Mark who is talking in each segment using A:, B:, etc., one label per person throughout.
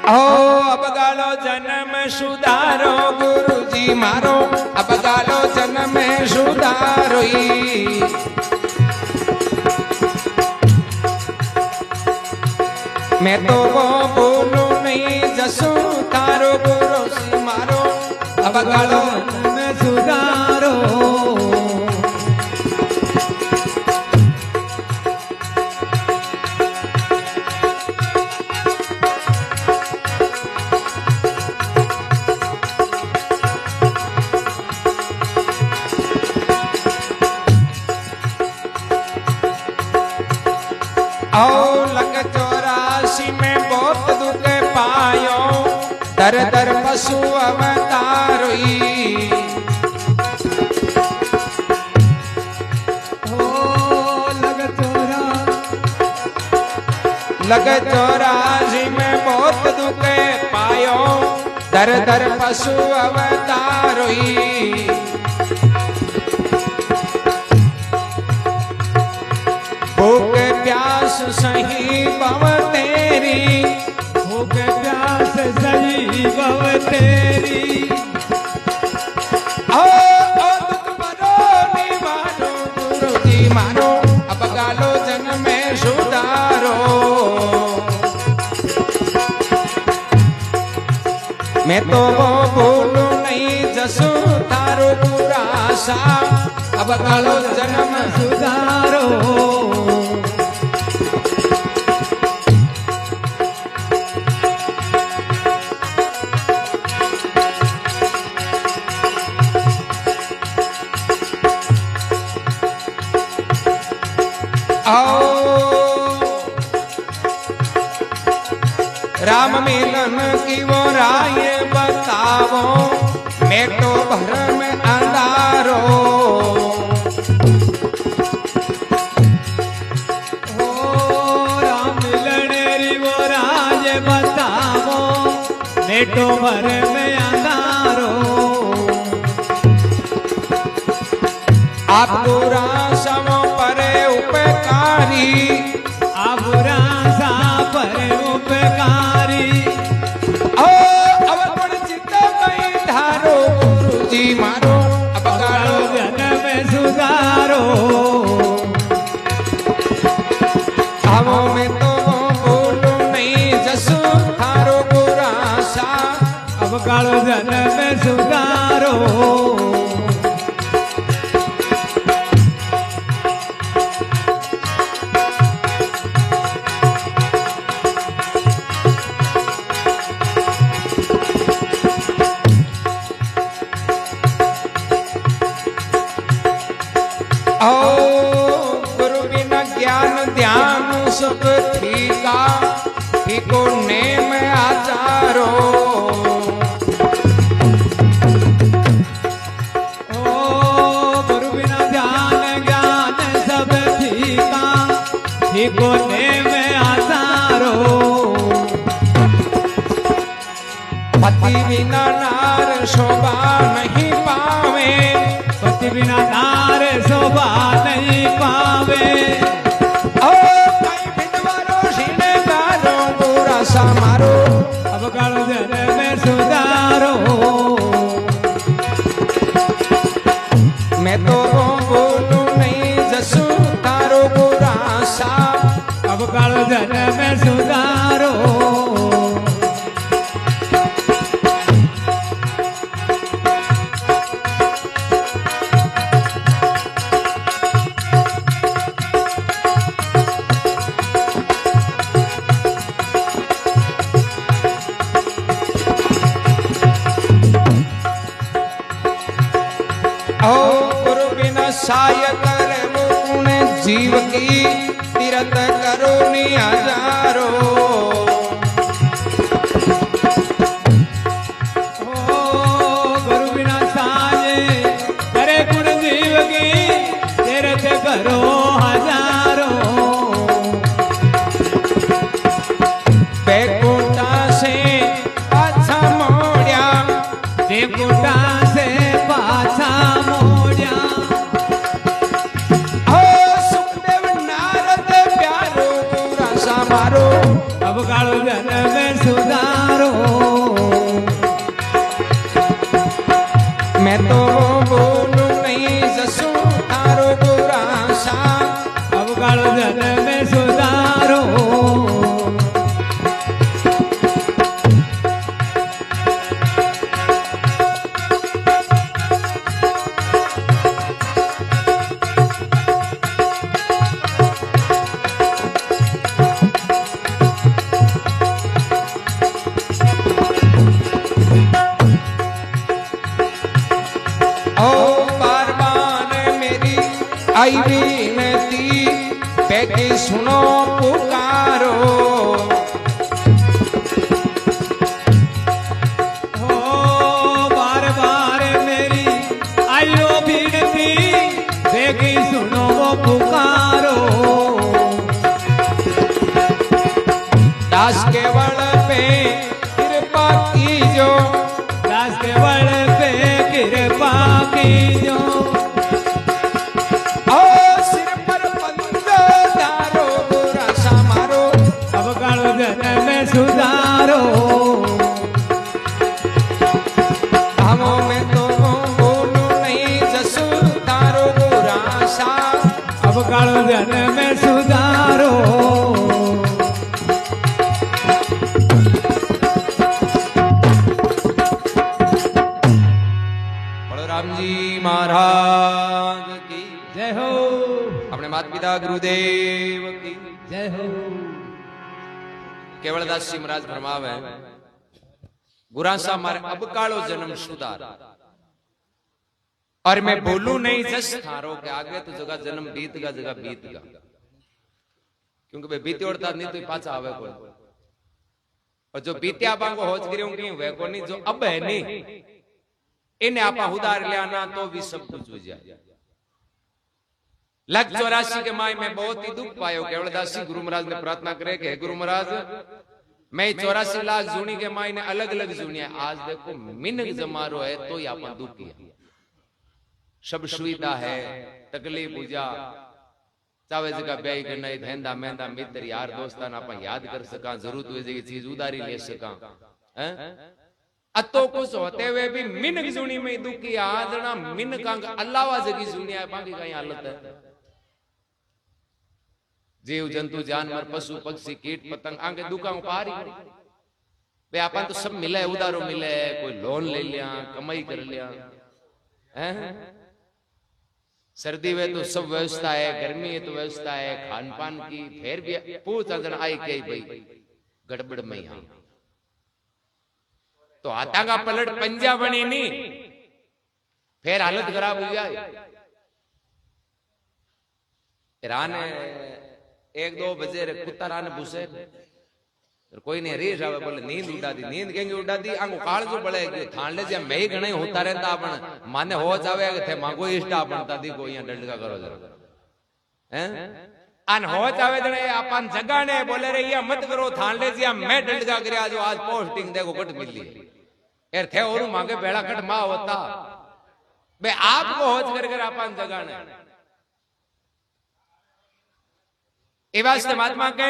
A: ओ अबगालो जन्म सुधारो गुरुजी मारो अबगालो जन्म सुधारो मैं तो वो बोलू नहीं जसू तारो गुरुजी मारो अबगालो जन्म सुधारो दर दर पशु अवतारोई लग चौरासी में बहुत दुख पायो दर दर पशु अवतारोई भूख प्यास सही बव तेरी भूख प्यास सही बव तेरी ओ दुख भरो निवारो गुरुजी मारो अबगालो जन्म में सुधारो मैं तो वो भूलू नहीं जसू तारो पुरासा अबगालो जन्म सुधारो राम मिलन की वो राय बतावो मैं तो भरम अंधारो हो राम मिलन री वो राय बतावो मैं तो भरम अंधारो आप पूरा समो परे उपकारी आप पूरा सा परे उपकारी मारो अबगालो जन्म सुधारो आवो में तो बोलू नहीं जसू थारो पुरासा अबगालो जन्म सुधारो गुरु बिना ज्ञान ध्यान सब ठीका ठीको नेम आचारो गुरु बिना ध्यान ज्ञान सब ठीका ठीको नेम आचारो पति बिना नार शोभा नहीं पावे पति बिना नार शोभा नहीं पावे ओ कई भिडवारो सीने गारो पूरा सा मारो अबगालो जन्म में सुधारो मैं तो बोलू नहीं जसू तारो पूरा सा अबगालो जन्म में सुधारो गुरु बिना साय करे मुकुण जीव की तीरथ करो निहारो गुरु बिना साय करे गुण जीव की तीरथ करो हजारो बेकुटा से पाछा मोड़िया बेकुटा से पाछा मारो अब कालो जन्म सुधारो आई विनती बेटी सुनो पुकारो।
B: हो बार बार मेरी आयो विनती बेटी सुनो पुकारो।
A: दास केवल पे कृपा कीजो,
B: दास केवल पे कृपा कीजो।
A: ओ सिर पर पंदो धारो बुरा सा मारो,
B: अब कालो जन्म में सुधारो।
A: धामों में तो बोलू नहीं जसु तारो बुरा सा,
B: अब कालो जन्म में सुधारो।
A: राम जी महाराज की
B: जय हो,
A: अपने माता पिता गुरुदेव की
B: जय हो।
A: केवलदास जी महाराज फरमावे गुरासा मारे अब कालो जन्म सुधार, और मैं बोलू नहीं जस थारो के आगे तो जगह जन्म बीत गा, जगह बीत गा, क्योंकि वे बीते उड़ता नहीं तो पाचा आवे कोई, और जो बीत्या बांगो होच गिरे उनकी वे को नहीं, जो अब है नहीं इन्हें आपा उधार लिया तो भी सब कुछ हो जाए। लग 84 के माई में बहुत ही दुख पायो। केवलदास जी गुरु महाराज ने प्रार्थना करे कि गुरु महाराज मैं 84 लाख जूनी के माई ने अलग अलग जूनिया, आज देखो मिनक जमारो है तो ही आपा दुख किया। सब सुविधा है, तकलीफ पूजा चावे जगह ब्याह करना धंधा मेहंदा मित्र यार दोस्तान आपा याद कर सका, जरूरत हुए जगह चीज उधारी ले सका। अतो कुछ होते हुए भी मिनक जुनी में दुखी आदना मिनका अलावा जगी जुनिया है, बाकी कहीं हालत है। जीव जंतु जानवर पशु पक्षी कीट पतंग आगे दुखा पारी बे आपन तो सब मिले, उधारो मिले, कोई लोन ले लिया, कमाई कर लिया हैं। सर्दी में तो सब व्यवस्था है, गर्मी है तो व्यवस्था है खान पान की, फिर भी पूछ अजन आई कही भाई गड़बड़ में यहाँ तो आता का पलट पंजा बनी नहीं, फिर हालत खराब हो जाए। रान 1-2 बजे कुत्ता रान भूसे कोई नहीं रीस आवे, बोले नींद उड़ा दी, नींद केंगे उड़ा दी आंगो काल जो बड़े थान ले जे मैं घणे होता रहता अपन माने हो जावे थे मांगो इष्टा बनता दी को यहां डंडका करो जरा हैं अन हो जावे जने अपन जगाने बोले रे ये मत करो थान ले जे मैं डंडका करया जो आज पोस्टिंग देखो कट मिली यार थे और मांगे बेड़ा कट मा होता बे आपको होज कर अपन जगाने। ए वास्ते महात्मा के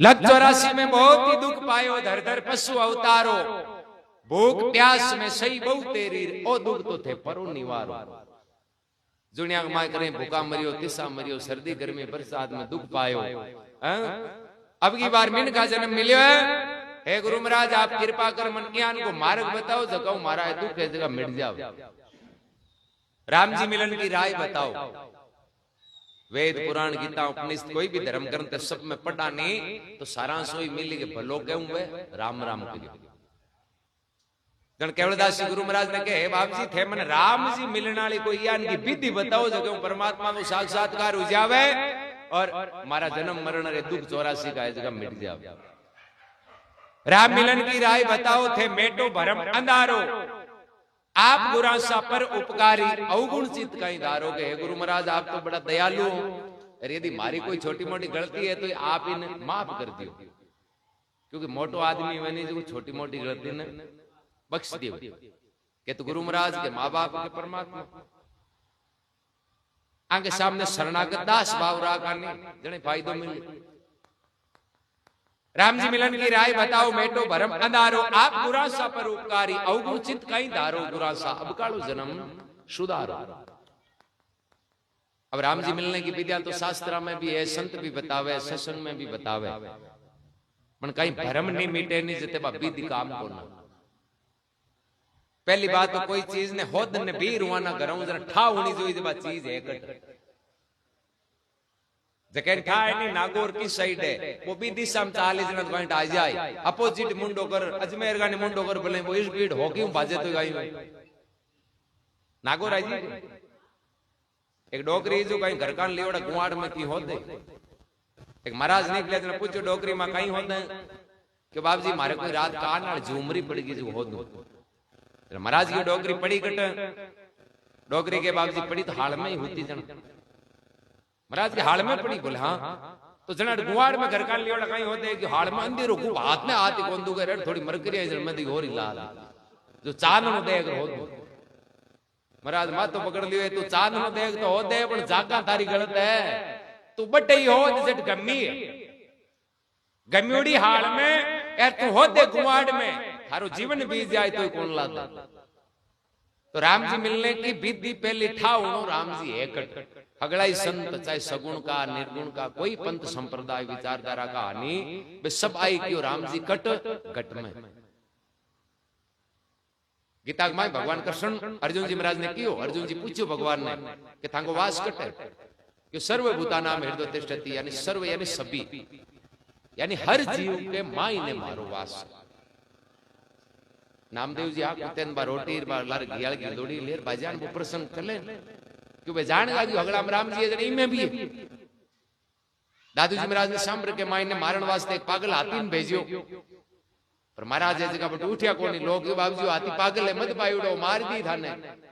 A: लग 84 में बहुत ही दुख पायो, धर धर पशु अवतारो, भूख प्यास में सही बहु तेरी, ओ दुख तो थे परो निवारो। दुनिया माय करें भूखा मरियो, तिसा मरियो, सर्दी गर्मी बरसात में दुख पायो। अब की बार मिन का जन्म मिलियो है, हे गुरु महाराज आप कृपा कर मन ज्ञान को मार्ग बताओ, जगह मारा है दुख है जगह मिट जाओ। राम जी मिलन की राय बताओ। वेद पुराण गीता उपनिषद कोई भी धर्म ग्रंथ सब में पढ़ा नहीं तो सारांश ही मिली के भलो कहूं वे राम राम करियो। जन केवलदास जी गुरु महाराज ने कहे बाप जी थे मन राम जी मिलने वाली कोई यान की विधि बताओ जो परमात्मा को साक्षात्कार हो जावे और हमारा जन्म मरण रे दुख 84 का जगह मिट जावे। राम मिलन की राय बताओ थे मेटो भरम अंधारो, आप गुरासा पर उपकारी अवगुण चित कहीं धारो के गुरु महाराज आप तो बड़ा दयालु हो, यदि मारी कोई छोटी मोटी गलती है तो आप इन्हें माफ कर दियो, क्योंकि मोटो आदमी बनी जो छोटी मोटी गलती ने बख्श दियो के तो गुरु महाराज के माँ बाप के परमात्मा आगे सामने शरणागत दास भाव रहा जने फायदो मिले। राम जी मिलन की राय बताओ मेटो भरम अंधारो, आप गुरासा पर उपकारी अवगुण चित कहीं धारो, गुरासा अब कालो जन्म सुधारो। अब राम जी मिलने की विद्या तो शास्त्र में भी है, संत भी बतावे, सत्संग में भी बतावे, पर कहीं भरम नहीं मिटे नहीं जते विधि काम को ना। पहली बात तो कोई चीज ने होद ने भी रुआना कराऊं जरा ठा होनी जो चीज है कट जकेन ठा है नहीं नागौर की साइड है वो भी दिशा में 40 जन पॉइंट आ जाए अपोजिट मुंडो कर अजमेर गाने मुंडो कर बोले वो इस भीड़ हो क्यों बाजे तो गाई नागौर आई जी एक डोकरी जो कहीं घर का लेवड़ा गुआड़ में की होते एक महाराज निकले तो पूछो डोकरी में कहीं होते कि बाप जी मारे कोई रात कान और झूमरी पड़ गई जो हो दो महाराज की डोकरी पड़ी कट डोकरी के बाप जी पड़ी तो हाल में ही होती जन महाराज के हाल में पड़ी बोले हाँ तो जना गुआड़ में घर का लेवड़ा कहीं होते कि हाल में अंधेरो खूब हाथ में आती कौन दूंगा रे थोड़ी मरकरी है में हो रही लाल जो चांद नो देख हो महाराज मत तो पकड़ लियो तू चांद नो देख तो हो दे पर जागा तारी गलत है तू बटे ही हो जैसे गम्मी है गम्यूड़ी हाल में यार तू हो दे गुआड़ में थारो जीवन बीत जाए तो कौन लाता तो राम जी मिलने की विधि पहले ठाउनो राम जी एकट हगड़ाई संत चाहे सगुण का निर्गुण का कोई पंथ संप्रदाय विचारधारा का हानि वे सब आई क्यों राम जी कट घट में गीता में भगवान कृष्ण अर्जुन जी महाराज ने कियो अर्जुन जी पूछो भगवान ने कि थांगो वास कट है कि सर्वभूता नाम हृदय तिष्ठति यानी सर्व यानी सभी यानी हर जीव के माई ने मारो वास नामदेव जी आप तेन बार रोटी बार लार घियाल की लोड़ी लेर भाजान वो प्रसन्न कर ले क्यों वे जान गा जो हगड़ा राम जी है में भी है दादू जी महाराज ने सांबर के माई ने मारण वास्ते एक पागल हाथी ने भेजियो पर महाराज ऐसे का बट उठिया कोनी लोग यो बाबू जी हाथी पागल है मत पायुड़ो मार दी थाने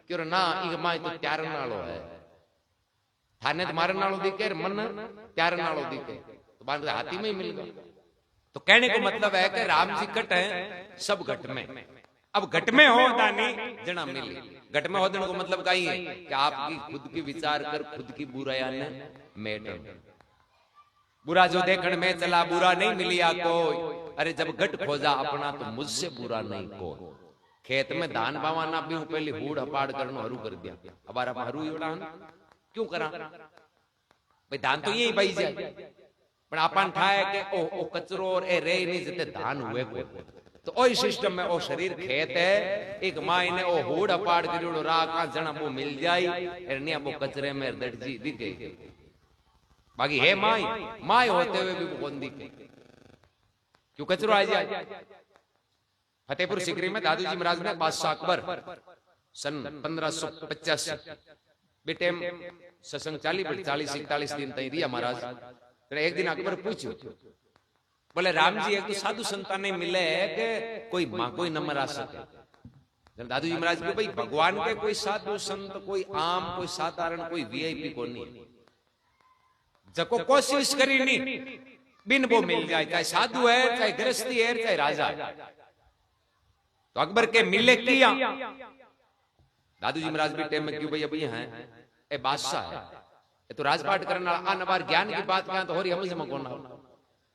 A: क्यों ना ई माई तो त्यारन नालो है थाने तो मारन नालो दिखे मन त्यारन नालो दिखे तो बांध हाथी में ही मिल गया तो कहने को मतलब है कि राम जी कट है सब घट में अब घट में हो दानी जना मिली घट में हो देने को मतलब का ही है कि आपकी खुद की विचार कर खुद की बुराया ने मेट बुरा जो देखने में चला बुरा नहीं मिलिया कोई अरे जब घट खोजा अपना तो मुझसे बुरा नहीं को खेत में धान बावाना भी पहले हूड़ हपाड़ करनो हरू कर दिया अब आप हरू उड़ान क्यों करा भाई धान तो यही बई जाए पर अपन ठाए के ओ कचरो और ए रे नहीं जते धान हुए को तो ओ सिस्टम में ओ शरीर खेत है एक माई ने ओ हूड़ अपाड़ करियो राका जना वो मिल जाई एर ने वो कचरे में दड़जी दिखे बाकी है माई माई होते हुए भी कौन दिखे क्यों कचरो आ जाए फतेहपुर सिकरी में दादू जी महाराज ने बादशाह अकबर सन 1585 बेटे सत्संग 40-41 दिन तई रिया महाराज एक दिन अकबर पूछो बोले राम जी एक तो साधु संतान नहीं मिले कि कोई मां कोई न मरा सके दादू जी महाराज भाई भगवान के कोई साधु संत कोई आम कोई साधारण कोई वीआईपी को नहीं जको कोशिश करी नहीं बिन वो मिल जाए चाहे साधु है चाहे गृहस्थी है चाहे राजा है तो अकबर के मिले किया दादू जी महाराज भी टाइम में क्यों भैया भैया हैं ए बादशाह है तो राजपाट करना अनबार ज्ञान की बात क्या तो हो रही हम समझ कौन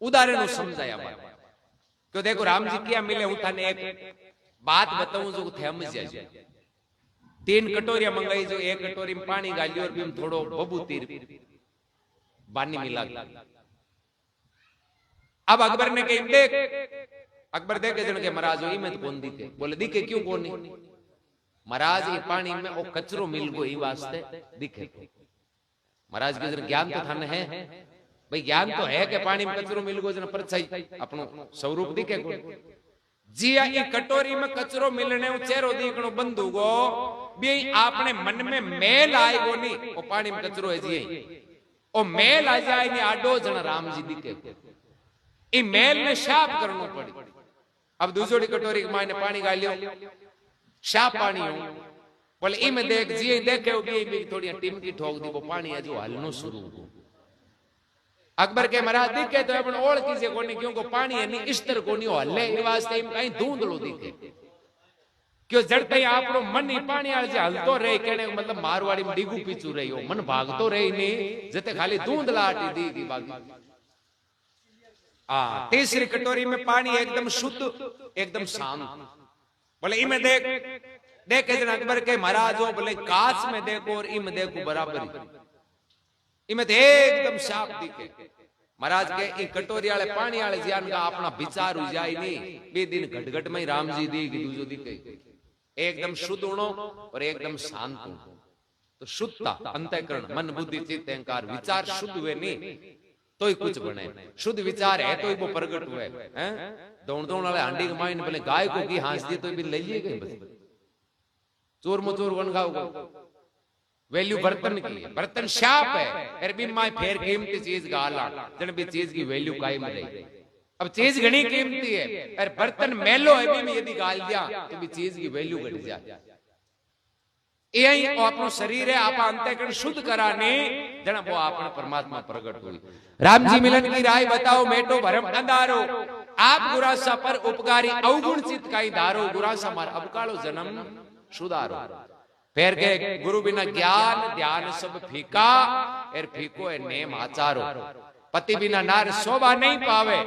A: उदाहरण समझाया बात क्यों देखो राम जी क्या मिले हूं थाने एक बात बताऊं जो थे हम जाए 3 कटोरियां मंगाई जो एक कटोरी में पानी गाली और भी थोड़ो बबू तीर बानी मिला अब अकबर ने कही देख अकबर देखे जन के महाराज ही में तो कौन दिखे बोले दिखे क्यों कौन नहीं महाराज ये पानी में वो कचरो मिल गो ही वास्ते दिखे महाराज के जन ज्ञान तो थाने है भाई ज्ञान तो है कि पानी में कचरो मिल गो जन पर सही अपनो स्वरूप दिखे को जी ये कटोरी में कचरो मिलने चेहरो दिखनो बंद होगो भी आपने मन में मेल आएगो नहीं वो पानी में कचरो है जी ओ मेल आ जाए नहीं आडो जन राम जी दिखे ई मेल ने शाप करनो पड़ी अब दूसरी कटोरी के मायने पानी गालियो शाप पानी हो बोले इमे देख जी देखे भी थोड़ी टिमकी ठोक दी वो पानी है जो हलनो शुरू हो अकबर के महाराज दिखे तो अपन ओढ़ कीजिए कोनी क्योंकि पानी है नहीं इस तरह कोनी हल्ले इ वास्ते इम कहीं धूंधलो दिखे क्यों जड़ते ही आपनो मन ही पानी आल जे हलतो रहे कहने मतलब मारवाड़ी में डिगू पीछू रही हो मन भागतो रही नहीं जते खाली धूंधलाटी दी की बाकी तीसरी कटोरी में पानी एकदम शुद्ध एकदम शांत बोले इमे देख देखे जन अकबर के महाराज हो बोले कांच में देखो और इम देखो बराबर इमे एकदम साफ दिखे महाराज के ई कटोरी वाले पानी वाले ज्ञान का अपना विचार हो जाए नहीं बे दिन घट-घट में राम जी दी की दूजो दिखे एकदम शुद्ध होनो और एकदम शांत होनो तो शुद्धता अंतःकरण मन बुद्धि चित्त अहंकार विचार शुद्ध हुए नहीं तो ही कुछ बने शुद्ध विचार है तो ही वो प्रकट हुए हैं दौड़ वाले हांडी के माइन बोले गाय को की हांस दिए तो भी ले लिए गए बस चोर मचोर वन खाओ वैल्यू बर्तन की है, बर्तन शाप है, अरबी में फेर कीमती चीज गाला जन भी चीज की वैल्यू कायम रही। अब चीज घनी कीमती है और बर्तन मेलो है भी में यदि गाल दिया तो भी चीज की वैल्यू घट जाती। यही अपनो शरीर है, आप अंतःकरण शुद्ध कराने जना वो आपने परमात्मा प्रकट हुई। राम जी मिलन की राय बताओ, मेटो भरम अंधारो, आप गुरासा पर उपकारी अवगुण चित काई धारो, गुरासा मार अबकालो जन्म सुधारो। फिर के गुरु बिना ज्ञान ध्यान सब फीका, एर फीको है नेम आचारो। पति बिना नार शोभा नहीं पावे,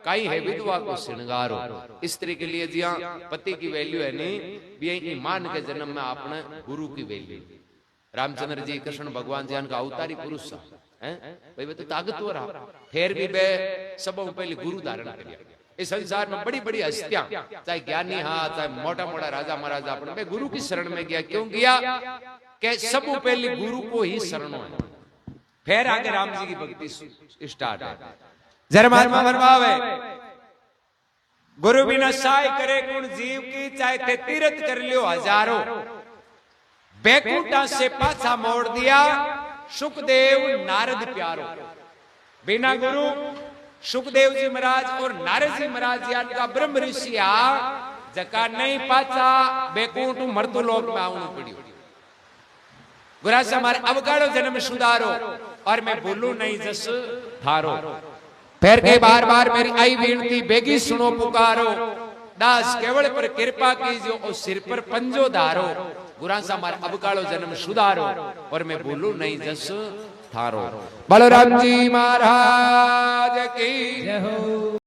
A: कई है विधवा को श्रृंगारो। स्त्री के लिए जिया पति की वैल्यू है नहीं, भी मान के जन्म में आपने गुरु की वैल्यू। रामचंद्र जी कृष्ण भगवान जी का अवतारी पुरुष है भाई, वे तो ताकतवर रहा, फिर भी वे सब पहले गुरु धारण कर। इस संसार में बड़ी बड़ी हस्तियां, चाहे ज्ञानी हाँ चाहे मोटा मोटा राजा महाराजा, अपने मैं गुरु की शरण में गया। क्यों गया? कि सब पहले गुरु को ही शरण है, फिर आगे राम जी की भक्ति स्टार्ट है। जरमात्मा भरवावे गुरु बिना साय करे गुण जीव की, चाहे ते तीर्थ कर लियो हजारों, बैकुंठा से पाछा मोड़ दिया सुखदेव नारद प्यारो। बिना गुरु सुखदेव जी महाराज और नारद जी महाराज यान का ब्रह्म ऋषि जका नहीं पाचा बैकुंठ मृत्यु लोक में आउनु पड़ियो। गुरासा मारे अवगाड़ो जन्म सुधारो, और मैं भूलू नहीं जस थारो। फिर के बार बार मेरी आई विनती बेगी सुनो पुकारो, दास केवल पर कृपा कीजियो और सिर पर पंजो धारो। गुरासा मारे अवगाड़ो जन्म सुधारो, और मैं भूलू नहीं जस थारो। बलराम जी महाराज की जय हो।